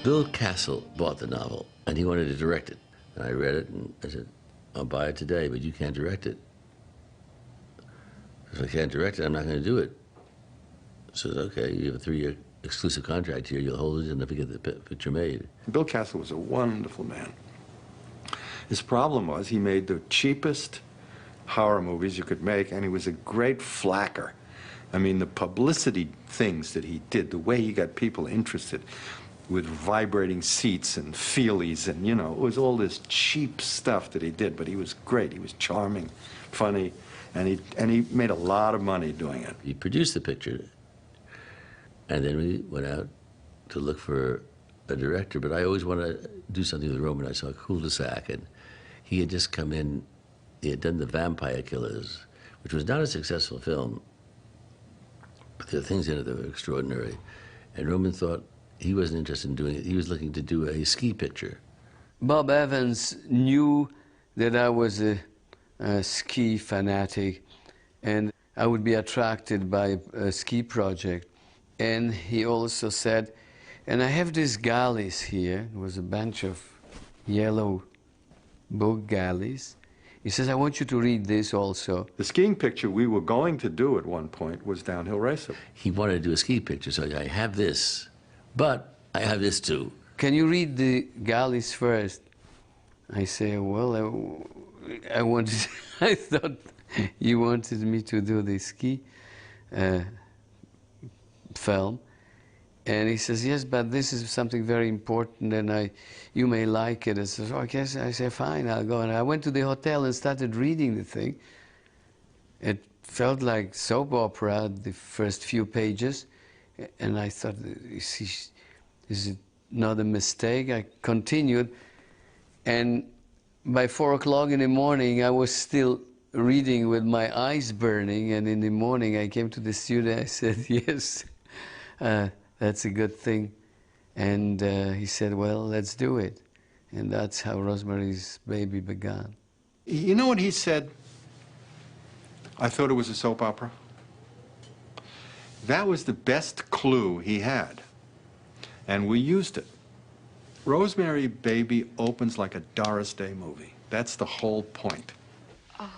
Bill Castle bought the novel, and he wanted to direct it. And I read it, and I said, I'll buy it today, but you can't direct it. If I can't direct it, I'm not going to do it. I said, okay, you have a 3-year exclusive contract here. You'll hold it and never get the picture made. Bill Castle was a wonderful man. His problem was he made the cheapest horror movies you could make, and he was a great flacker. I mean, the publicity things that he did, the way he got people interested with vibrating seats and feelies, and, you know, it was all this cheap stuff that he did, but he was great. He was charming, funny, and he made a lot of money doing it. He produced the picture, and then we went out to look for a director, but I always wanted to do something with Roman. I saw Cul-de-sac, and he had just come in. He had done The Vampire Killers, which was not a successful film, but there were things in it that were extraordinary. And Roman thought he wasn't interested in doing it. He was looking to do a ski picture. Bob Evans knew that I was a ski fanatic, and I would be attracted by a ski project. And he also said, and I have these galleys here. It was a bunch of yellow book galleys. He says, I want you to read this also. The skiing picture we were going to do at one point was Downhill Racer. He wanted to do a ski picture, so I have this, but I have this too. Can you read the galleys first? I say, well, I wanted, I thought you wanted me to do the ski film. And he says, yes, but this is something very important, and you may like it. I says, oh, okay. I say, fine, I'll go. And I went to the hotel and started reading the thing. It felt like soap opera, the first few pages. And I thought, is it not a mistake? I continued. And by 4 o'clock in the morning, I was still reading with my eyes burning. And in the morning, I came to the studio. I said, yes. That's a good thing. And he said, well, let's do it. And that's how Rosemary's Baby began. You know what he said? I thought it was a soap opera. That was the best clue he had. And we used it. Rosemary Baby opens like a Doris Day movie. That's the whole point. Oh,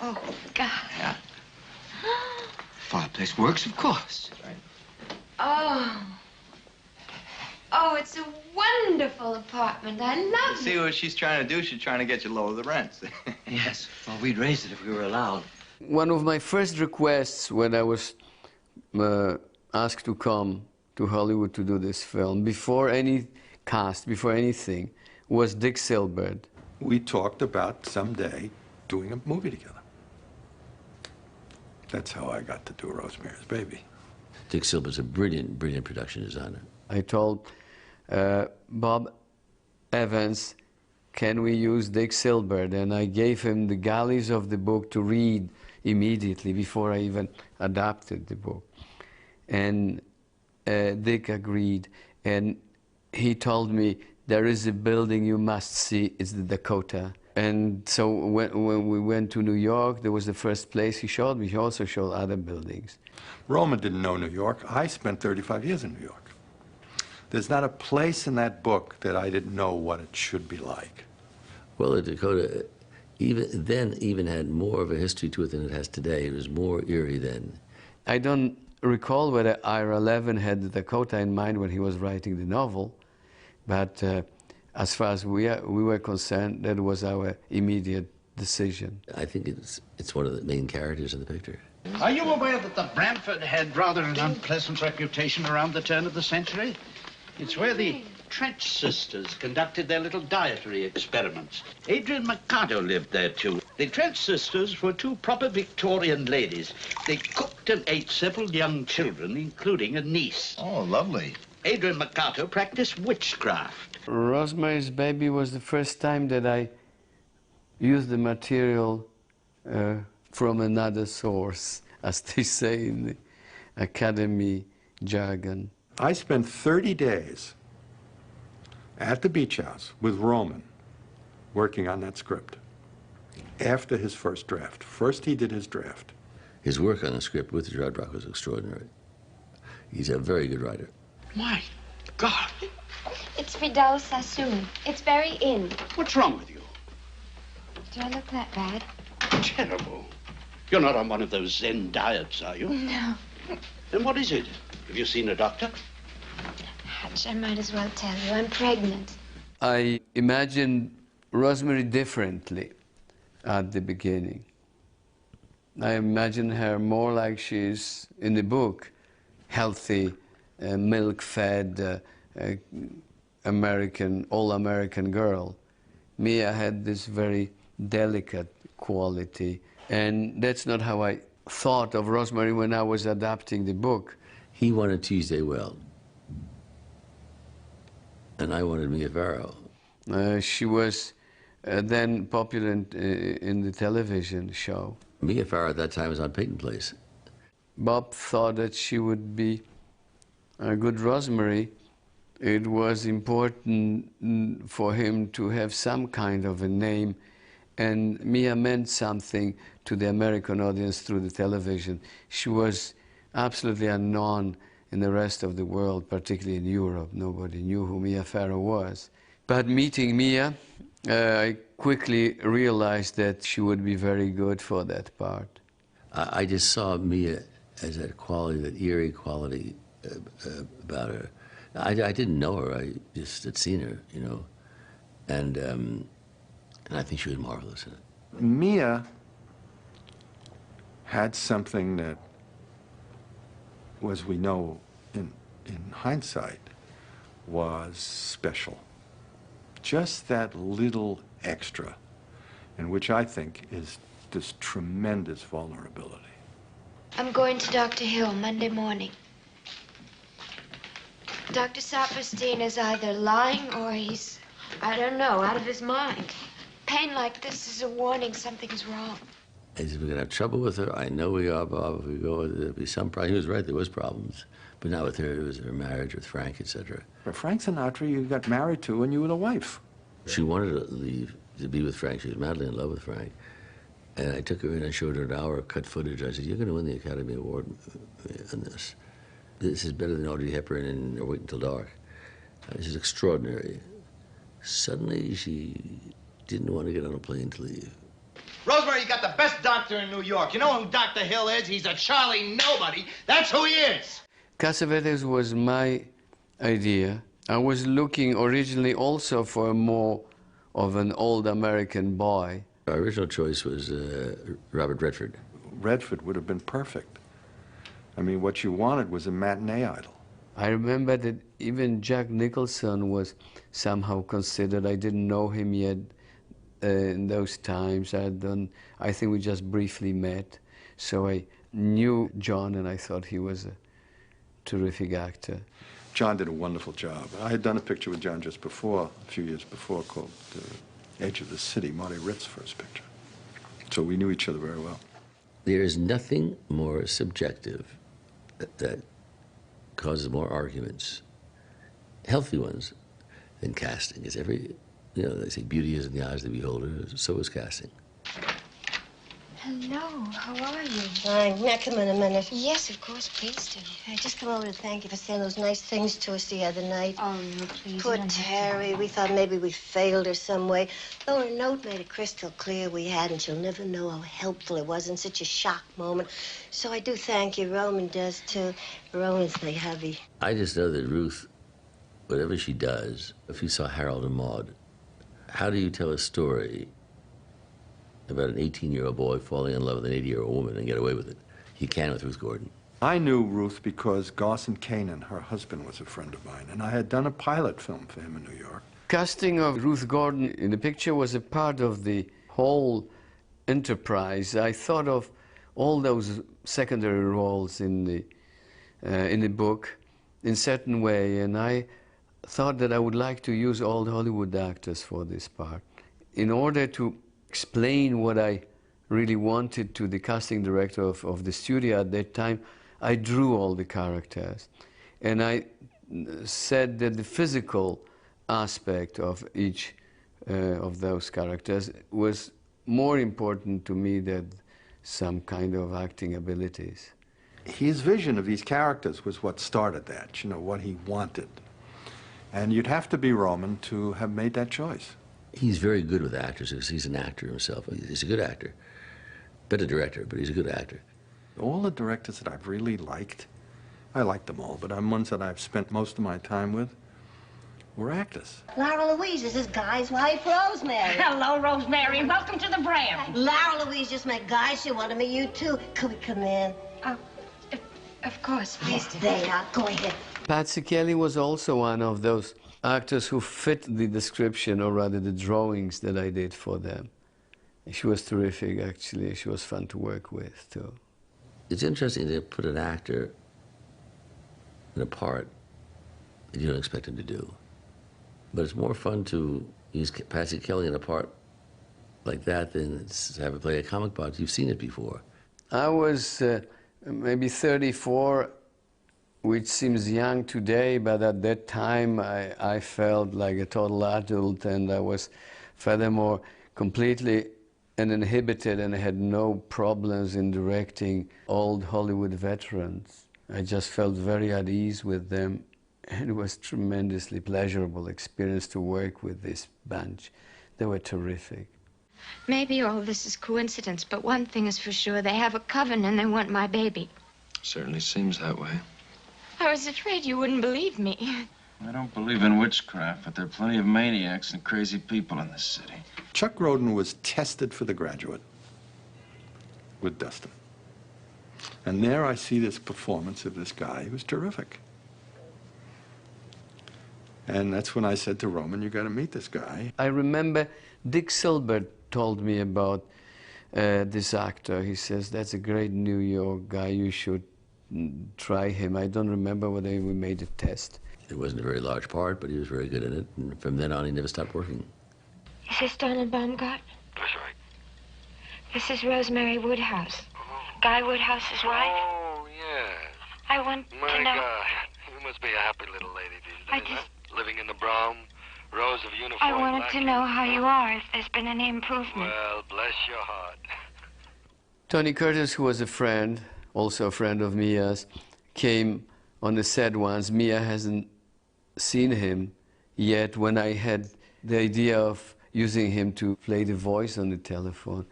oh, God. Yeah. Fireplace works, of course. Right. Oh. Oh, it's a wonderful apartment. I love it. See what she's trying to do? She's trying to get you to lower the rents. Yes. Well, we'd raise it if we were allowed. One of my first requests when I was asked to come to Hollywood to do this film, before any cast, before anything, was Dick Silbert. We talked about someday doing a movie together. That's how I got to do Rosemary's Baby. Dick Silbert's a brilliant, brilliant production designer. I told Bob Evans, can we use Dick Silbert? And I gave him the galleys of the book to read immediately before I even adapted the book. And Dick agreed. And he told me, there is a building you must see, it's the Dakota. And so when we went to New York, there was the first place he showed me. He also showed other buildings. Roman didn't know New York. I spent 35 years in New York. There's not a place in that book that I didn't know what it should be like. Well, the Dakota even had more of a history to it than it has today. It was more eerie then. I don't recall whether Ira Levin had the Dakota in mind when he was writing the novel, but as far as we were concerned, that was our immediate decision. I think it's one of the main characters in the picture. Are you aware that the Bramford had rather an unpleasant reputation around the turn of the century? It's where the Trench sisters conducted their little dietary experiments. Adrian Mercado lived there, too. The Trench sisters were two proper Victorian ladies. They cooked and ate several young children, including a niece. Oh, lovely. Adrian Mercado practiced witchcraft. Rosemary's Baby was the first time that I used the material from another source, as they say in the Academy jargon. I spent 30 days at the beach house with Roman working on that script after his first draft. First he did his draft. His work on the script with Gerard Brock was extraordinary. He's a very good writer. My God. It's Vidal Sassoon. It's very in. What's wrong with you? Do I look that bad? Terrible. You're not on one of those Zen diets, are you? No. Then what is it? Have you seen a doctor? Hatch, I might as well tell you. I'm pregnant. I imagined Rosemary differently at the beginning. I imagined her more like she's in the book, healthy, milk-fed, all-American girl. Mia had this very delicate quality, and that's not how I thought of Rosemary when I was adapting the book. He wanted Tuesday Weld, and I wanted Mia Farrow. She was then popular in the television show. Mia Farrow at that time was on Peyton Place. Bob thought that she would be a good Rosemary. It was important for him to have some kind of a name, and Mia meant something to the American audience through the television. She was absolutely unknown in the rest of the world, particularly in Europe. Nobody knew who Mia Farrow was. But meeting Mia, I quickly realized that she would be very good for that part. I just saw Mia as that quality, that eerie quality about her. I didn't know her, I just had seen her, you know, and I think she was marvelous in it. Mia had something that was, we know in hindsight, was special. Just that little extra, and which I think is this tremendous vulnerability. I'm going to Dr. Hill Monday morning. Dr. Saperstein is either lying or he's, I don't know, out of his mind. Pain like this is a warning something's wrong. I said, we're going to have trouble with her. I know we are, Bob. If we go, there'll be some problem. He was right, there was problems. But not with her. It was her marriage with Frank, etc. But Frank Sinatra, you got married to and you were the wife. She wanted to leave to be with Frank. She was madly in love with Frank. And I took her in and showed her an hour of cut footage. I said, you're going to win the Academy Award on this. This is better than Audrey Hepburn in Wait Until Dark. This is extraordinary. Suddenly, she didn't want to get on a plane to leave. Rosemary, you got the best doctor in New York. You know who Dr. Hill is? He's a Charlie Nobody. That's who he is. Cassavetes was my idea. I was looking originally also for more of an old American boy. Our original choice was Robert Redford. Redford would have been perfect. I mean, what you wanted was a matinee idol. I remember that even Jack Nicholson was somehow considered. I didn't know him yet in those times. I think we just briefly met. So I knew John, and I thought he was a terrific actor. John did a wonderful job. I had done a picture with John just before, a few years before, called Edge of the City, Marty Ritt's first picture. So we knew each other very well. There is nothing more subjective that causes more arguments, healthy ones, than casting. It's every, you know, they say beauty is in the eyes of the beholder, so is casting. Hello, how are you? Fine. May I come in a minute? Yes, of course, please do. I just come over to thank you for saying those nice things to us the other night. Oh, no, please. Poor you don't have to. Terry. We thought maybe we failed her some way. Though her note made it crystal clear we had, and she'll never know how helpful it was in such a shock moment. So I do thank you. Roman does, too. Roman's my hubby. I just know that Ruth, whatever she does, if you saw Harold and Maude, how do you tell a story about an 18-year-old boy falling in love with an 80-year-old woman and get away with it? You can with Ruth Gordon. I knew Ruth because Garson Kanin, her husband, was a friend of mine, and I had done a pilot film for him in New York. Casting of Ruth Gordon in the picture was a part of the whole enterprise. I thought of all those secondary roles in the book in a certain way, and I thought that I would like to use all the Hollywood actors for this part. In order to explain what I really wanted to the casting director of the studio at that time, I drew all the characters. And I said that the physical aspect of each of those characters was more important to me than some kind of acting abilities. His vision of these characters was what started that, you know, what he wanted. And you'd have to be Roman to have made that choice. He's very good with actors. He's an actor himself. He's a good actor. Better director, but he's a good actor. All the directors that I've really liked, I like them all, but I'm ones that I've spent most of my time with, were actors. Lara Louise is this guy's wife, Rosemary. Hello, Rosemary. Welcome to the Bram. Lara Louise just met Guy. She wanted to meet you, too. Could we come in? Of course, please do. There you are. Go ahead. Patsy Kelly was also one of those actors who fit the description, or rather the drawings that I did for them. She was terrific, actually. She was fun to work with, too. It's interesting to put an actor in a part that you don't expect him to do. But it's more fun to use Patsy Kelly in a part like that than to have her play a comic book. You've seen it before. I was maybe 34, which seems young today, but at that time I felt like a total adult, and I was furthermore completely uninhibited and had no problems in directing old Hollywood veterans. I just felt very at ease with them, and it was a tremendously pleasurable experience to work with this bunch. They were terrific. Maybe all this is coincidence, but one thing is for sure. They have a coven and they want my baby. Certainly seems that way. I was afraid you wouldn't believe me. I don't believe in witchcraft, but there are plenty of maniacs and crazy people in this city. Chuck Grodin was tested for The Graduate with Dustin. And there I see this performance of this guy who was terrific. And that's when I said to Roman, you got to meet this guy. I remember Dick Silbert told me about this actor. He says, that's a great New York guy, you should try him. I don't remember whether we made a test. It wasn't a very large part, but he was very good in it. And from then on, he never stopped working. Is this Donald Baumgart? That's right. This is Rosemary Woodhouse. Guy Woodhouse's wife? Oh, yeah. I want to know... My God, you must be a happy little lady these days, huh? Living in the Brom, rows of uniforms. I wanted to know how you are, if there's been any improvement. Well, bless your heart. Tony Curtis, who was a friend, also a friend of Mia's, came on the set once. Mia hasn't seen him yet when I had the idea of using him to play the voice on the telephone.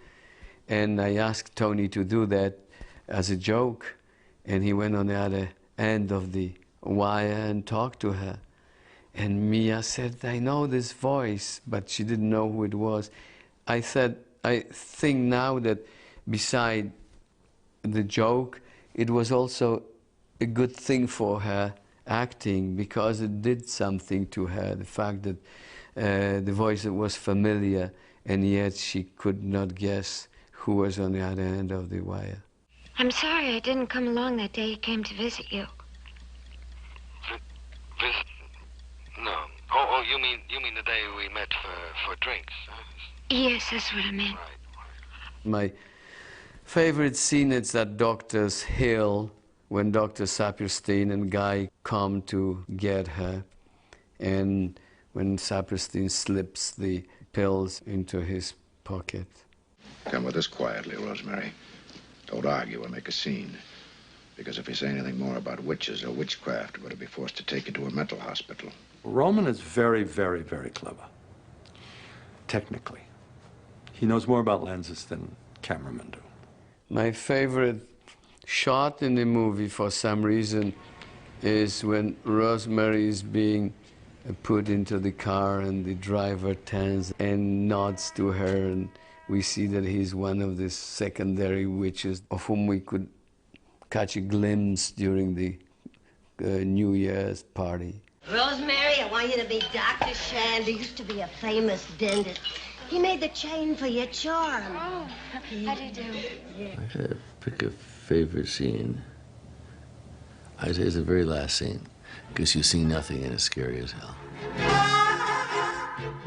And I asked Tony to do that as a joke. And he went on the other end of the wire and talked to her. And Mia said, I know this voice, but she didn't know who it was. I said, I think now that beside the joke, it was also a good thing for her acting, because it did something to her, the fact that the voice was familiar, and yet she could not guess who was on the other end of the wire. I'm sorry I didn't come along that day he came to visit you. Visit? No. Oh, you mean the day we met for drinks? Huh? Yes, that's what I meant. Right. My favorite scene is at Doctor's Hill, when Dr. Saperstein and Guy come to get her, and when Saperstein slips the pills into his pocket. Come with us quietly, Rosemary. Don't argue or make a scene. Because if you say anything more about witches or witchcraft, we're going to be forced to take you to a mental hospital. Roman is very, very, very clever, technically. He knows more about lenses than cameramen do. My favorite shot in the movie, for some reason, is when Rosemary is being put into the car and the driver turns and nods to her, and we see that he's one of the secondary witches of whom we could catch a glimpse during the New Year's party. Rosemary, I want you to be Dr. Shand. He used to be a famous dentist. He made the chain for your charm. Oh, how do you do? I gotta pick a favorite scene. I'd say it's the very last scene, because you see nothing and it's scary as hell.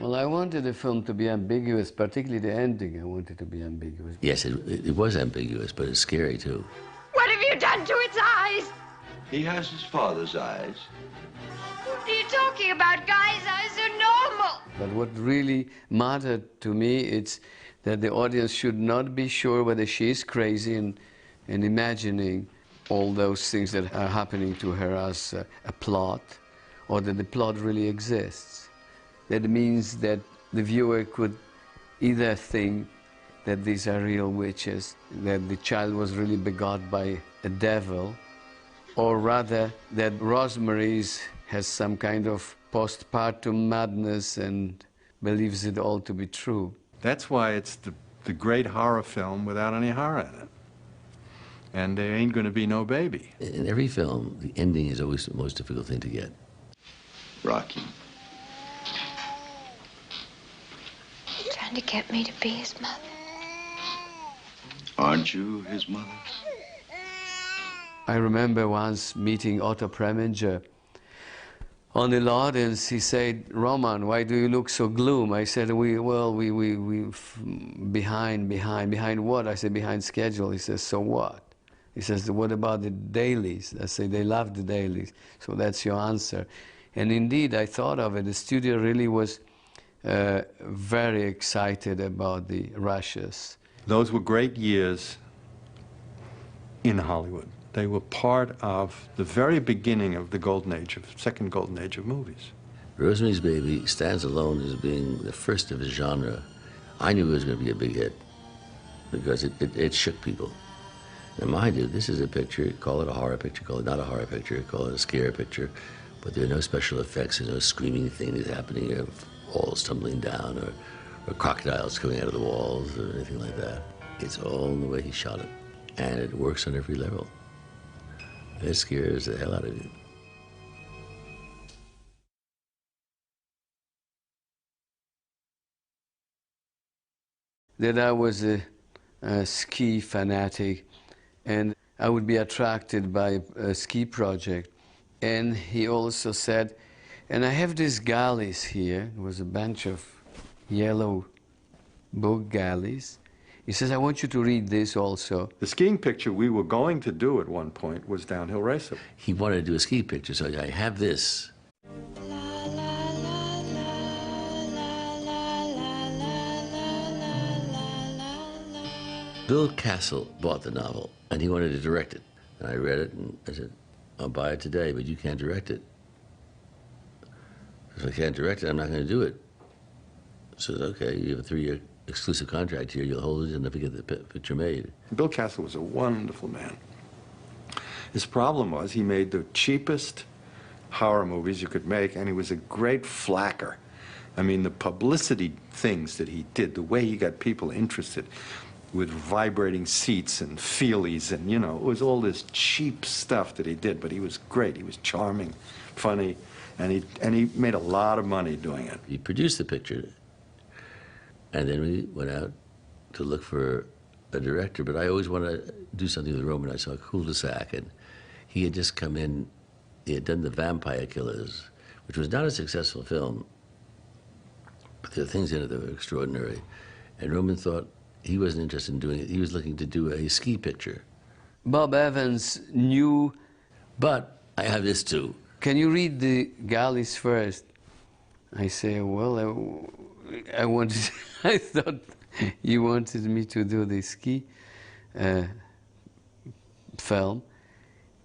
Well, I wanted the film to be ambiguous, particularly the ending. I wanted to be ambiguous. Yes, it was ambiguous, but it's scary too. What have you done to its eyes? He has his father's eyes. What are you talking about? Guy's eyes are normal. But what really mattered to me is that the audience should not be sure whether she is crazy and imagining all those things that are happening to her as a plot, or that the plot really exists. That means that the viewer could either think that these are real witches, that the child was really begot by a devil, or rather that Rosemarys has some kind of postpartum madness and believes it all to be true. That's why it's the great horror film without any horror in it. And there ain't going to be no baby. In every film, the ending is always the most difficult thing to get. Rocky. He's trying to get me to be his mother. Aren't you his mother? I remember once meeting Otto Preminger on the lot, and he said, "Roman, why do you look so gloom?" I said, behind what? I said, behind schedule. He says, so what? He says, what about the dailies? I say, they love the dailies. So that's your answer. And indeed, I thought of it. The studio really was very excited about the rushes. Those were great years in Hollywood. They were part of the very beginning of the golden age, second golden age of movies. Rosemary's Baby stands alone as being the first of his genre. I knew it was going to be a big hit because it shook people. Now, mind you, this is a picture, call it a horror picture, call it not a horror picture, call it a scare picture, but there are no special effects, there's no screaming thing that's happening, or walls tumbling down, or crocodiles coming out of the walls, or anything like that. It's all in the way he shot it, and it works on every level. It scares the hell out of you. That I was a ski fanatic, and I would be attracted by a ski project. And he also said, and I have these galleys here. It was a bunch of yellow book galleys. He says, I want you to read this also. The skiing picture we were going to do at one point was Downhill Racer. He wanted to do a ski picture, so I have this. Bill Castle bought the novel, and he wanted to direct it. And I read it, and I said, I'll buy it today, but you can't direct it. If I can't direct it, I'm not going to do it. So I said, okay, you have a 3-year exclusive contract here, you'll hold it and never get the picture made. Bill Castle was a wonderful man. His problem was he made the cheapest horror movies you could make, and he was a great flacker. I mean, the publicity things that he did, the way he got people interested with vibrating seats and feelies, and, you know, it was all this cheap stuff that he did, but he was great. He was charming, funny, and he made a lot of money doing it. He produced the picture, and then we went out to look for a director, but I always wanted to do something with Roman. I saw a cul-de-sac, and he had just come in, he had done The Vampire Killers, which was not a successful film, but there were things in it that were extraordinary. And Roman thought he wasn't interested in doing it. He was looking to do a ski picture. Bob Evans knew... But I have this too. Can you read the galleys first? I say, well, I wanted... I thought you wanted me to do the ski film.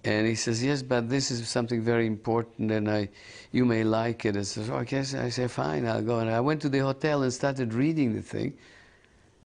And he says, yes, but this is something very important, and you may like it. I said, okay. I said, fine, I'll go. And I went to the hotel and started reading the thing.